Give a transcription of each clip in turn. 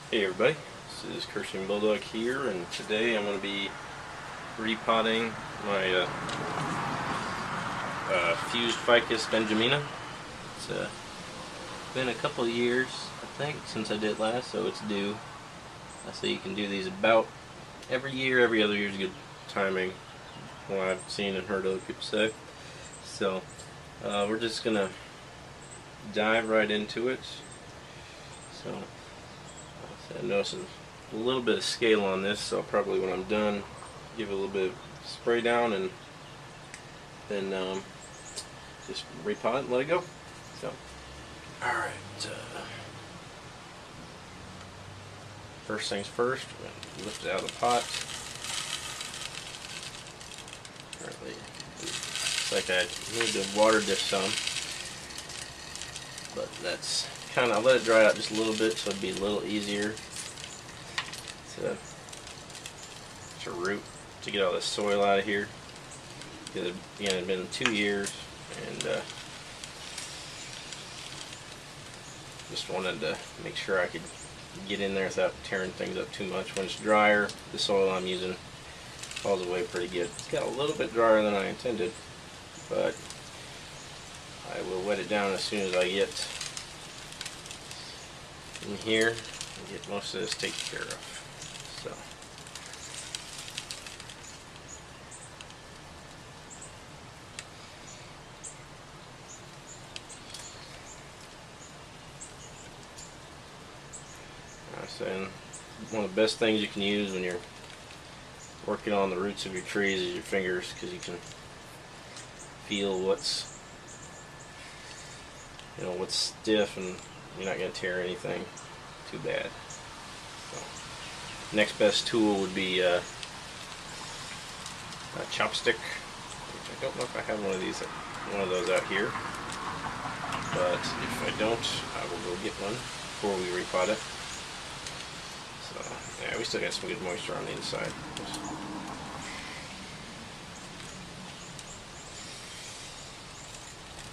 Hey everybody, this is Christian Bulldog here, and today I'm going to be repotting my Fused Ficus Benjamina. It's been a couple of years, I think, since I did last, so it's due. I say you can do these about every year. Every other year is good timing, what I've seen and heard other people say. So we're just going to dive right into it. So I noticed a little bit of scale on this, so probably when I'm done, give it a little bit of spray down and then just repot it and let it go. So, alright, first things first, we're going to lift it out of the pot. Apparently, it's like I need to water dish some, but that's kind of, I let it dry out just a little bit so it'd be a little easier to root, to get all this soil out of here, because again, it's been 2 years and just wanted to make sure I could get in there without tearing things up too much. When it's drier, the soil I'm using falls away pretty good. It's got a little bit drier than I intended, but I will wet it down as soon as I get in here and get most of this taken care of. So I was saying one of the best things you can use when you're working on the roots of your trees is your fingers, because you can feel what's stiff, and you're not going to tear anything too bad. So, next best tool would be a chopstick. I don't know if I have one of those out here, but if I don't, I will go get one before we repot it. So yeah, we still got some good moisture on the inside.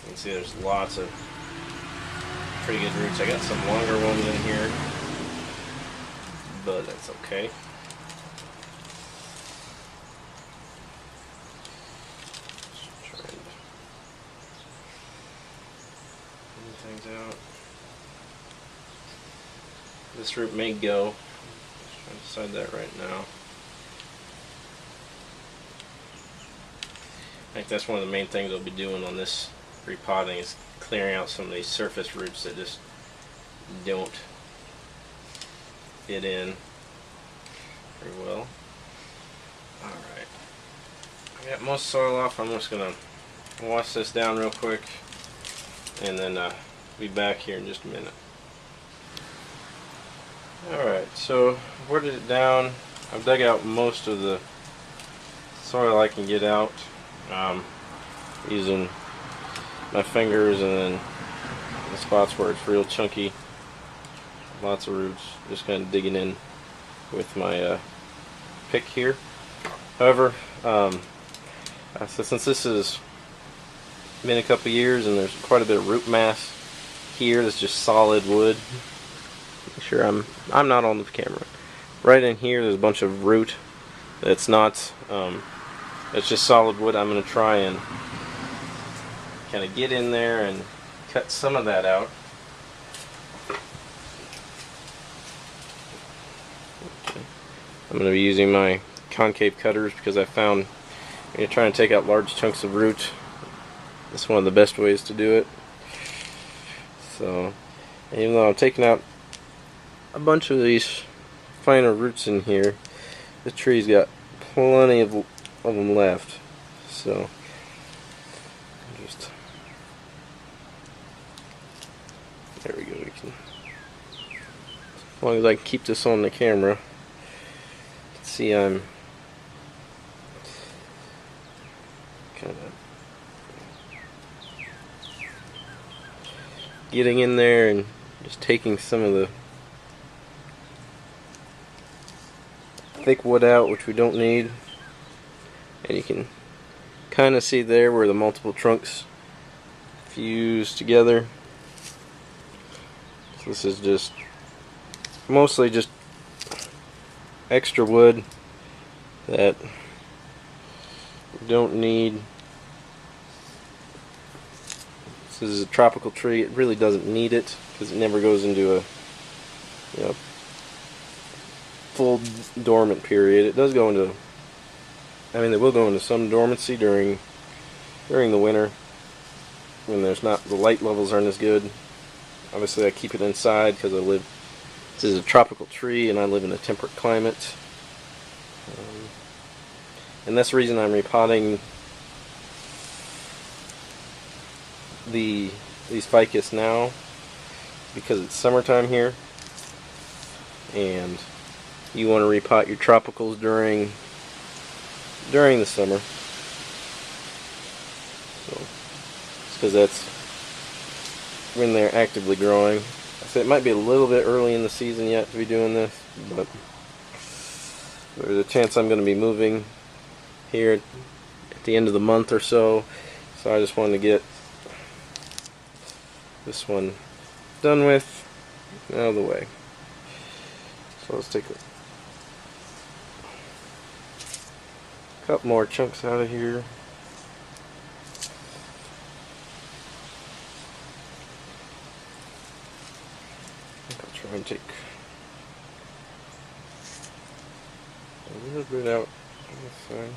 You can see there's lots of pretty good roots. I got some longer ones in here, but that's okay. Just trying to clean things out. This root may go. Just trying to decide that right now. I think that's one of the main things I'll be doing on this repotting, is clearing out some of these surface roots that just don't fit in very well. Alright, I got most soil off. I'm just going to wash this down real quick and then be back here in just a minute. Alright, so I've wetted it down. I've dug out most of the soil I can get out using my fingers, and then the spots where it's real chunky, lots of roots, just kind of digging in with my pick here. However, so since this has been a couple years and there's quite a bit of root mass here that's just solid wood, make sure I'm not on the camera. Right in here there's a bunch of root that's not it's just solid wood. I'm going to try and kind of get in there and cut some of that out. Okay. I'm going to be using my concave cutters because I found when you're trying to take out large chunks of root, that's one of the best ways to do it. So even though I'm taking out a bunch of these finer roots in here, the tree's got plenty of them left. So just there we go. We can, as long as I can keep this on the camera, see I'm kind of getting in there and just taking some of the thick wood out, which we don't need. And you can kind of see there where the multiple trunks fuse together. So this is just mostly just extra wood that you don't need. This is a tropical tree. It really doesn't need it because it never goes into a full dormant period. It does go into, I mean, they will go into some dormancy during the winter when there's not, the light levels aren't as good. Obviously I keep it inside because this is a tropical tree and I live in a temperate climate. And that's the reason I'm repotting these ficus now, because it's summertime here and you want to repot your tropicals during the summer. So, because that's when they're actively growing. I say it might be a little bit early in the season yet to be doing this, but there's a chance I'm going to be moving here at the end of the month or so. So I just wanted to get this one done with, out of the way. So let's take a couple more chunks out of here. I'll try and take a little bit out on this side.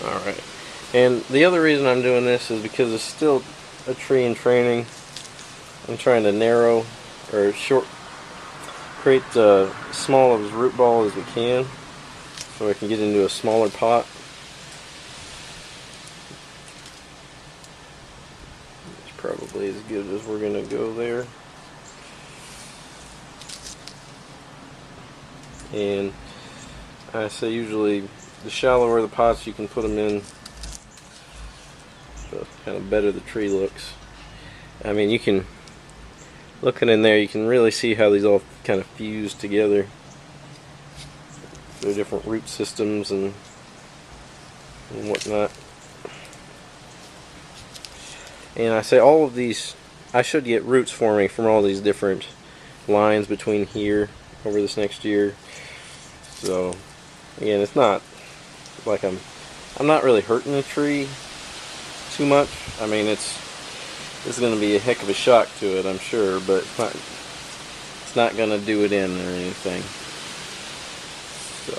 Alright, and the other reason I'm doing this is because it's still a tree in training. I'm trying to narrow or create the small of his root ball as we can so I can get into a smaller pot. It's probably as good as we're going to go there. And I say usually the shallower the pots you can put them in, the kind of better the tree looks. I mean, you can, looking in there, you can really see how these all kind of fuse together. Their different root systems and whatnot. And I say all of these, I should get roots forming from all these different lines between here over this next year. So again, it's not like I'm not really hurting the tree too much. I mean, it's going to be a heck of a shock to it, I'm sure, but it's not going to do it in or anything. So,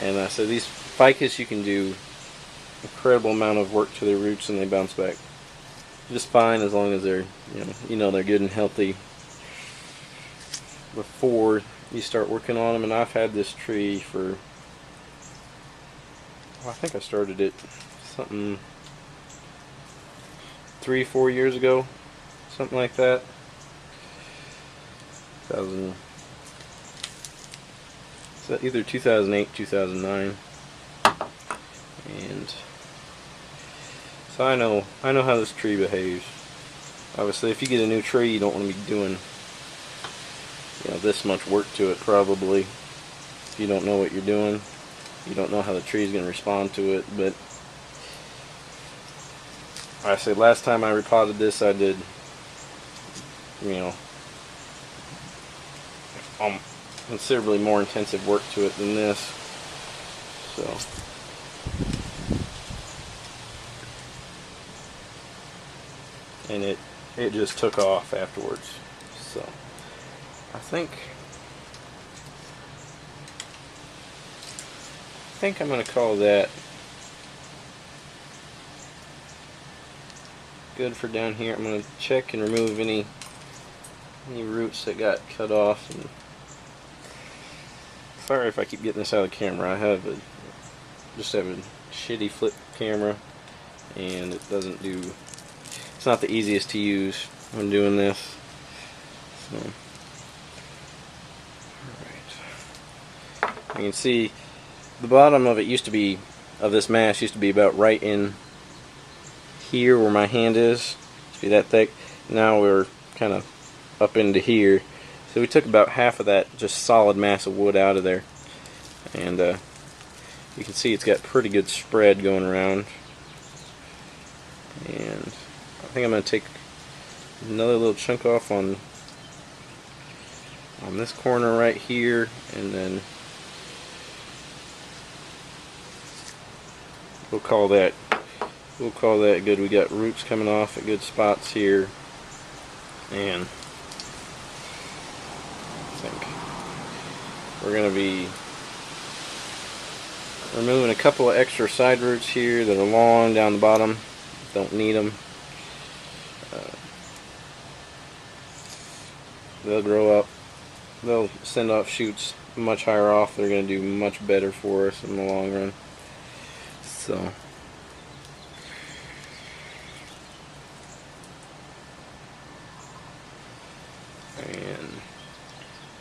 and I said these ficus, you can do incredible amount of work to their roots and they bounce back just fine as long as they're they're good and healthy before you start working on them. And I've had this tree for, I think I started it something 3-4 years ago, something like that. 2000, so either 2008, 2009, and so I know how this tree behaves. Obviously, if you get a new tree, you don't want to be doing this much work to it probably. If you don't know what you're doing, you don't know how the tree is going to respond to it. But I say last time I repotted this, I did considerably more intensive work to it than this. So and it just took off afterwards. So I think I'm going to call that good for down here. I'm going to check and remove any roots that got cut off. And sorry if I keep getting this out of the camera. I just have a shitty flip camera, and it's not the easiest to use when doing this. So You can see the bottom of it used to be, of this mass, used to be about right in here where my hand is. Used to be that thick. Now we're kind of up into here. So we took about half of that just solid mass of wood out of there. And you can see it's got pretty good spread going around. And I think I'm going to take another little chunk off on this corner right here, and then we'll call that good. We got roots coming off at good spots here, and I think we're going to be removing a couple of extra side roots here that are long down the bottom. Don't need them. They'll grow up. They'll send off shoots much higher off. They're going to do much better for us in the long run. So, and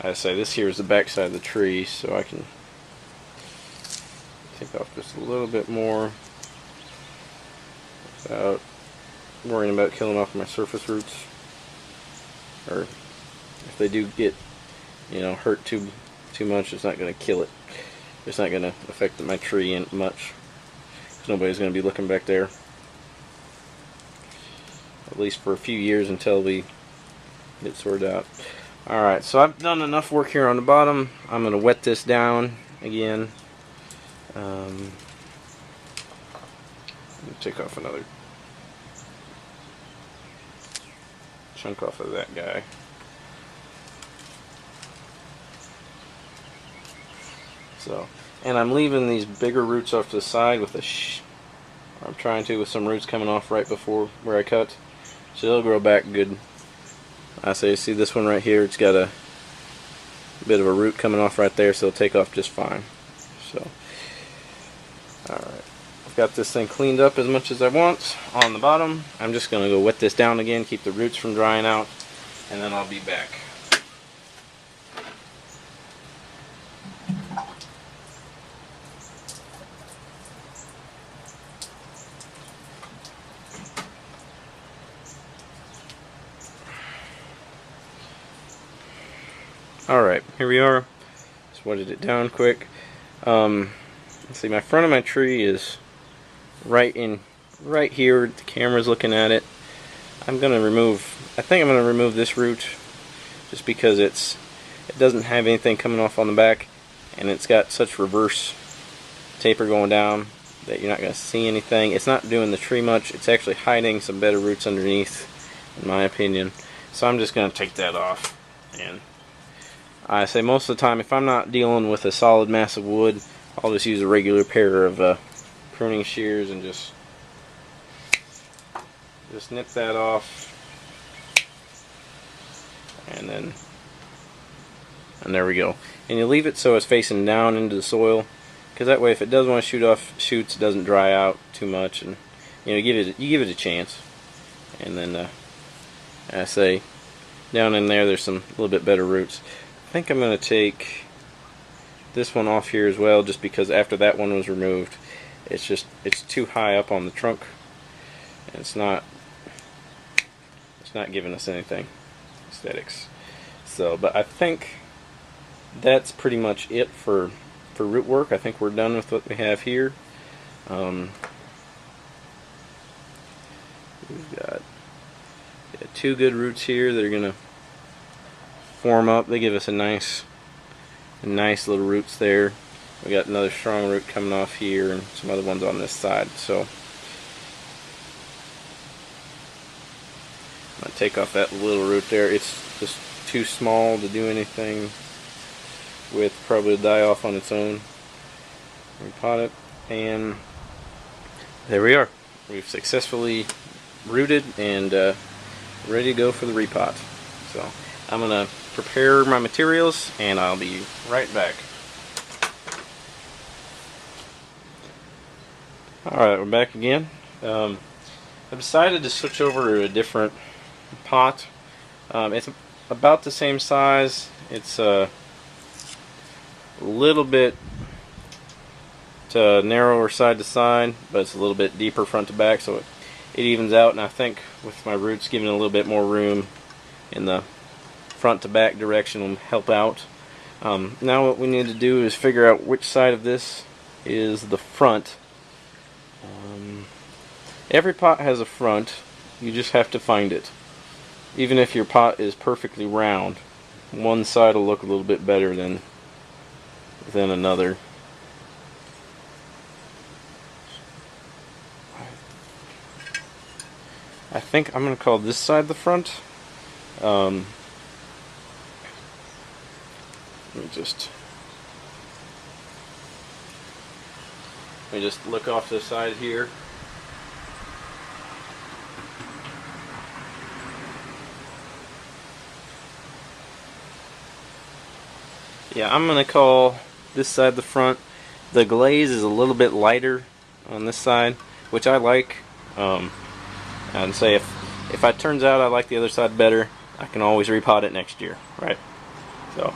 I say this here is the back side of the tree, so I can take off just a little bit more without worrying about killing off my surface roots, or if they do get, you know, hurt too much, it's not going to kill it. It's not going to affect my tree much, because nobody's going to be looking back there, at least for a few years until we get sorted out. Alright, so I've done enough work here on the bottom. I'm going to wet this down again. Take off another chunk off of that guy. So, and I'm leaving these bigger roots off to the side with I'm trying to, with some roots coming off right before where I cut, so they'll grow back good. I say, see this one right here, it's got a bit of a root coming off right there, so it'll take off just fine. So, alright, I've got this thing cleaned up as much as I want on the bottom. I'm just going to go wet this down again, keep the roots from drying out, and then I'll be back. Alright, here we are. Just wetted it down quick. Let's see, my front of my tree is right here. The camera's looking at it. I think I'm gonna remove this root just because it doesn't have anything coming off on the back, and it's got such reverse taper going down that you're not gonna see anything. It's not doing the tree much. It's actually hiding some better roots underneath, in my opinion. So I'm just gonna take that off. And I say most of the time, if I'm not dealing with a solid mass of wood, I'll just use a regular pair of pruning shears and just nip that off, and there we go. And you leave it so it's facing down into the soil, because that way, if it does want to shoot off shoots, it doesn't dry out too much, and you give it a chance. And then I say down in there's some little bit better roots. I think I'm going to take this one off here as well, just because after that one was removed, it's too high up on the trunk, and it's not giving us anything aesthetics. So, but I think that's pretty much it for root work. I think we're done with what we have here. We've got two good roots here that are going to form up. They give us a nice little roots there. We got another strong root coming off here, and some other ones on this side. So I'm gonna take off that little root there. It's just too small to do anything with. Probably die off on its own. Repot it, and there we are. We've successfully rooted and ready to go for the repot. So I'm gonna prepare my materials, and I'll be right back. Alright, we're back again. I decided to switch over to a different pot. It's about the same size. It's a little bit narrower side to side, but it's a little bit deeper front to back, so it evens out. And I think with my roots giving a little bit more room in the front to back direction will help out. Now what we need to do is figure out which side of this is the front. Every pot has a front, you just have to find it. Even if your pot is perfectly round, one side will look a little bit better than another. I think I'm going to call this side the front. Let me just look off the side here. Yeah, I'm going to call this side the front. The glaze is a little bit lighter on this side, which I like. And say if it turns out I like the other side better, I can always repot it next year, right? So,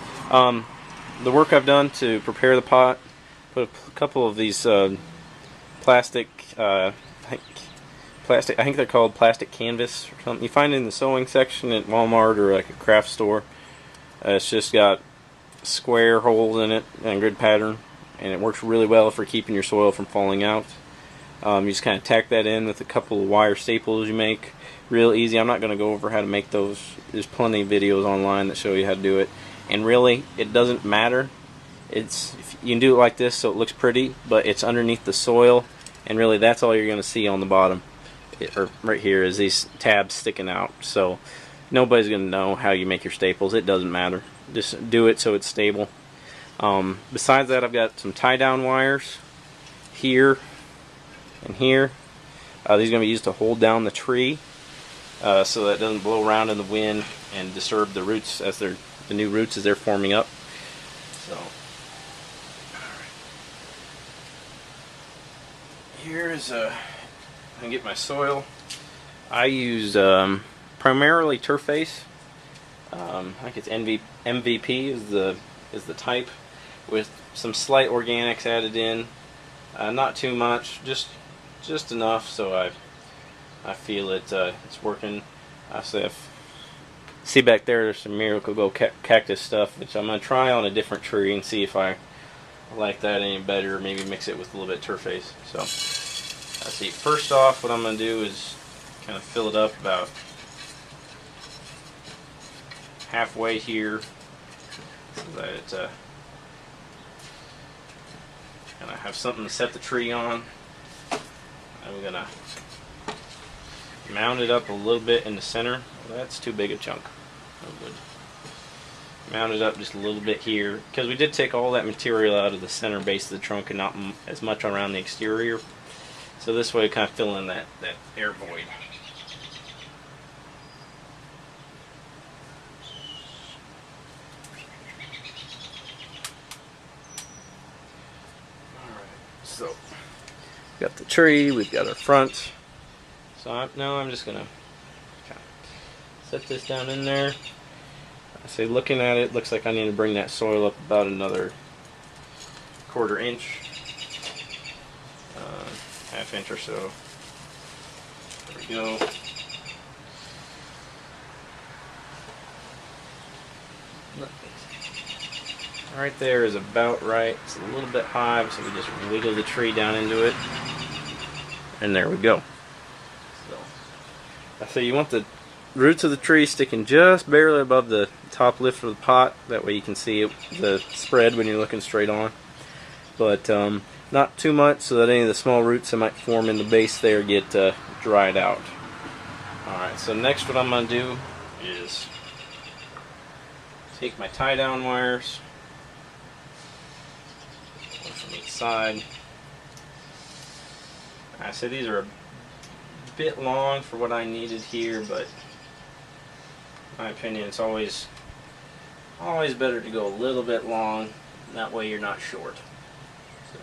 the work I've done to prepare the pot, put a couple of these plastic, I think they're called plastic canvas or something. You find it in the sewing section at Walmart or like a craft store. It's just got square holes in it and grid pattern, and it works really well for keeping your soil from falling out. You just kind of tack that in with a couple of wire staples you make. Real easy. I'm not going to go over how to make those. There's plenty of videos online that show you how to do it. And really, it doesn't matter. You can do it like this so it looks pretty, but it's underneath the soil, and really that's all you're going to see on the bottom. Or right here is these tabs sticking out. So nobody's going to know how you make your staples. It doesn't matter. Just do it so it's stable. Besides that, I've got some tie-down wires here and here. These are going to be used to hold down the tree so that it doesn't blow around in the wind and disturb the roots as the new roots as they're forming up. So, here's I can get my soil. I use primarily turf base. I think it's MVP is the type, with some slight organics added in. Not too much, just enough so I feel it's working. See back there, there's some Miracle-Gro cactus stuff, which I'm going to try on a different tree and see if I like that any better, maybe mix it with a little bit of turf base. So, let's see. First off, what I'm going to do is kind of fill it up about halfway here, so that it's and I have something to set the tree on. I'm going to mount it up a little bit in the center. Well, that's too big a chunk. Mount it up just a little bit here, because we did take all that material out of the center base of the trunk and not as much around the exterior. So this way, kind of fill in that air void. So, we've got the tree, we've got our front. So now I'm just going to kind of set this down in there. I say, looking at it, looks like I need to bring that soil up about another 1/4 inch, half inch or so. There we go. Right there is about right. It's a little bit high, so we just wiggle the tree down into it, and there we go. So, I say you want the roots of the tree sticking just barely above the top lift of the pot. That way you can see the spread when you're looking straight on. But not too much, so that any of the small roots that might form in the base there get dried out. Alright, so next what I'm going to do is take my tie-down wires, one from each side. I say these are a bit long for what I needed here, but in my opinion it's always better to go a little bit long, that way you're not short. So.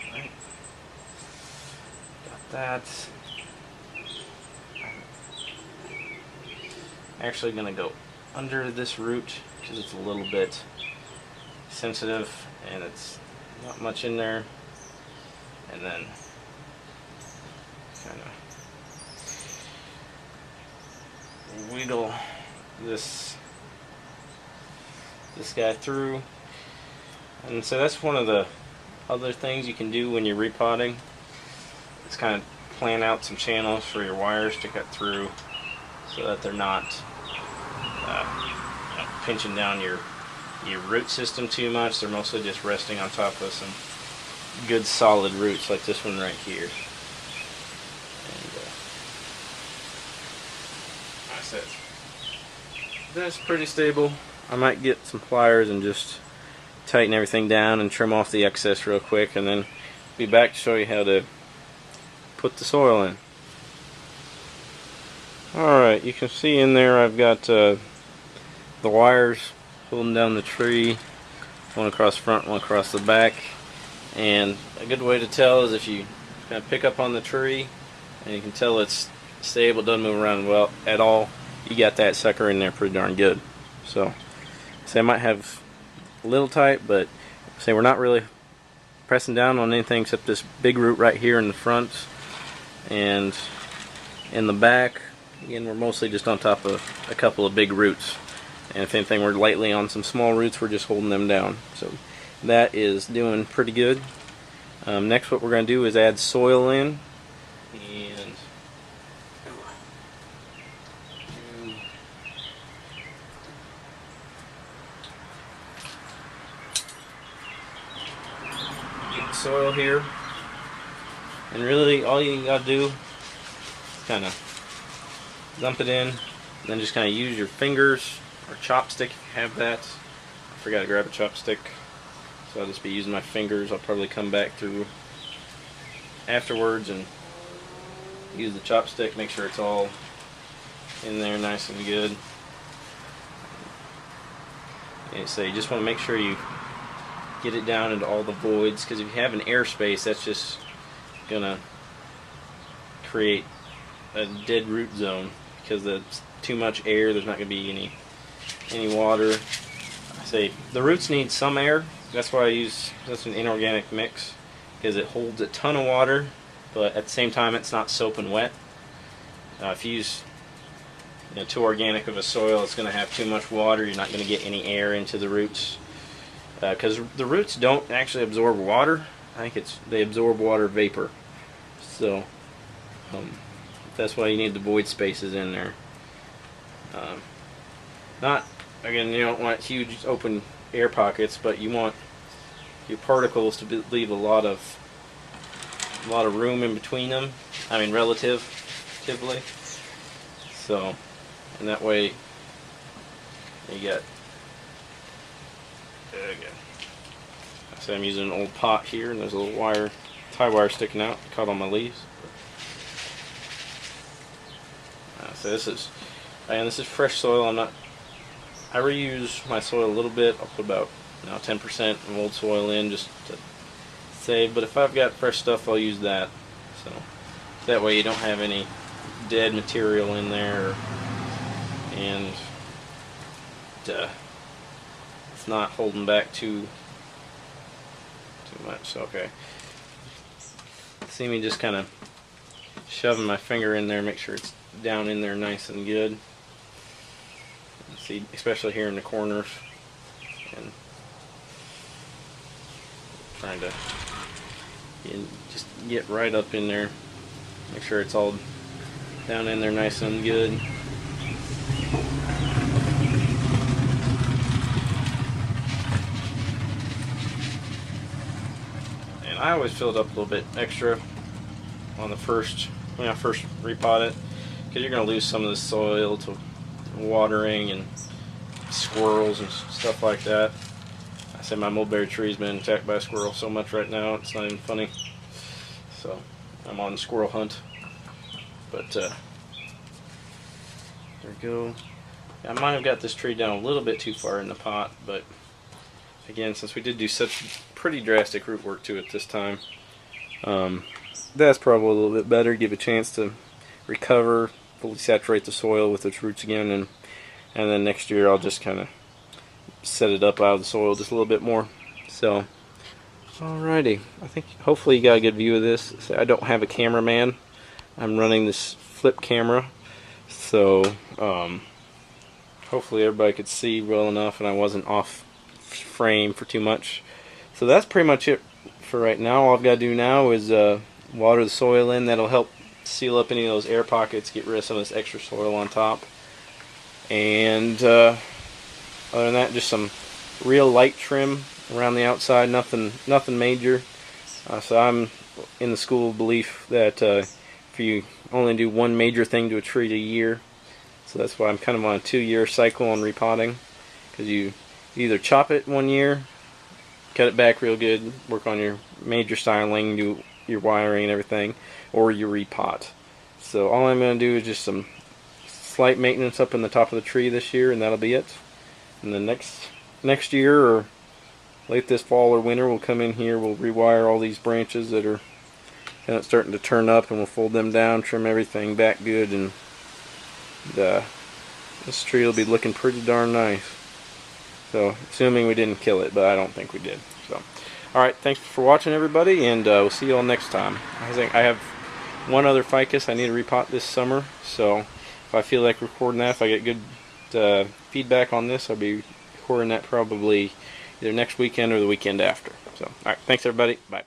Alright. Got that. I'm actually going to go under this root because it's a little bit sensitive and it's not much in there, and then kind of wiggle this guy through. And so that's one of the other things you can do when you're repotting. It's kind of plan out some channels for your wires to cut through so that they're not pinching down your root system too much. They're mostly just resting on top of some good solid roots like this one right here. And that's pretty stable. I might get some pliers and just tighten everything down and trim off the excess real quick, and then be back to show you how to put the soil in. Alright, you can see in there I've got the wires holding down the tree, one across the front, one across the back. And a good way to tell is if you kind of pick up on the tree and you can tell it's stable, doesn't move around well at all, you got that sucker in there pretty darn good. So I might have a little tight, but say we're not really pressing down on anything except this big root right here in the front, and in the back again we're mostly just on top of a couple of big roots, and if anything we're lightly on some small roots, we're just holding them down. So that is doing pretty good. Next what we're going to do is add soil in, and soil here, and really all you gotta do is kind of dump it in, and then just kind of use your fingers or chopstick if you have that. I forgot to grab a chopstick, so I'll just be using my fingers. I'll probably come back through afterwards and use the chopstick, make sure it's all in there nice and good. And so you just want to make sure you get it down into all the voids, because if you have an airspace, that's just gonna create a dead root zone, because that's too much air. There's not gonna be any water. I say the roots need some air. That's why I use an inorganic mix, because it holds a ton of water, but at the same time it's not soaping wet. If you use too organic of a soil, it's going to have too much water. You're not going to get any air into the roots, because the roots don't actually absorb water. I think they absorb water vapor. So that's why you need the void spaces in there. Again, you don't want huge open air pockets, but you want your particles to leave a lot of room in between them. I mean, relatively. So, and that way you get. So I'm using an old pot here, and there's a little tie wire sticking out, caught on my leaves. So this is fresh soil. I reuse my soil a little bit. I'll put about 10% of old soil in just to save. But if I've got fresh stuff, I'll use that. So that way you don't have any dead material in there, and it's not holding back too much. So, okay. See me just kind of shoving my finger in there, make sure it's down in there nice and good. See, especially here in the corners, and trying to just get right up in there, make sure it's all down in there nice and good. And I always fill it up a little bit extra on when I first repot it, because you're going to lose some of the soil to watering and squirrels and stuff like that. I say my mulberry tree's been attacked by a squirrel so much right now, it's not even funny. So I'm on squirrel hunt. But there we go. I might have got this tree down a little bit too far in the pot, but again, since we did do such pretty drastic root work to it this time, that's probably a little bit better. Give it a chance to recover, fully saturate the soil with its roots again, and and then next year I'll just kind of set it up out of the soil just a little bit more. So alrighty, I think hopefully you got a good view of this. So I don't have a cameraman. I'm running this flip camera, so hopefully everybody could see well enough and I wasn't off frame for too much. So that's pretty much it for right now. All I've got to do now is water the soil in. That'll help seal up any of those air pockets, get rid of some of this extra soil on top. And other than that, just some real light trim around the outside, nothing major. So I'm in the school of belief that if you only do one major thing to a tree a year, so that's why I'm kind of on a 2-year cycle on repotting, because you either chop it 1 year, cut it back real good, work on your major styling, do your wiring and everything, or you repot. So all I'm going to do is just some slight maintenance up in the top of the tree this year, and that'll be it. And then next year, or late this fall or winter, we'll come in here, we'll rewire all these branches that are kind of starting to turn up, and we'll fold them down, trim everything back good, and this tree will be looking pretty darn nice. So, assuming we didn't kill it, but I don't think we did. So, alright, thanks for watching, everybody, and we'll see you all next time. I think I have one other ficus I need to repot this summer, so if I feel like recording that, if I get good feedback on this, I'll be recording that probably either next weekend or the weekend after. So, alright, thanks everybody, bye.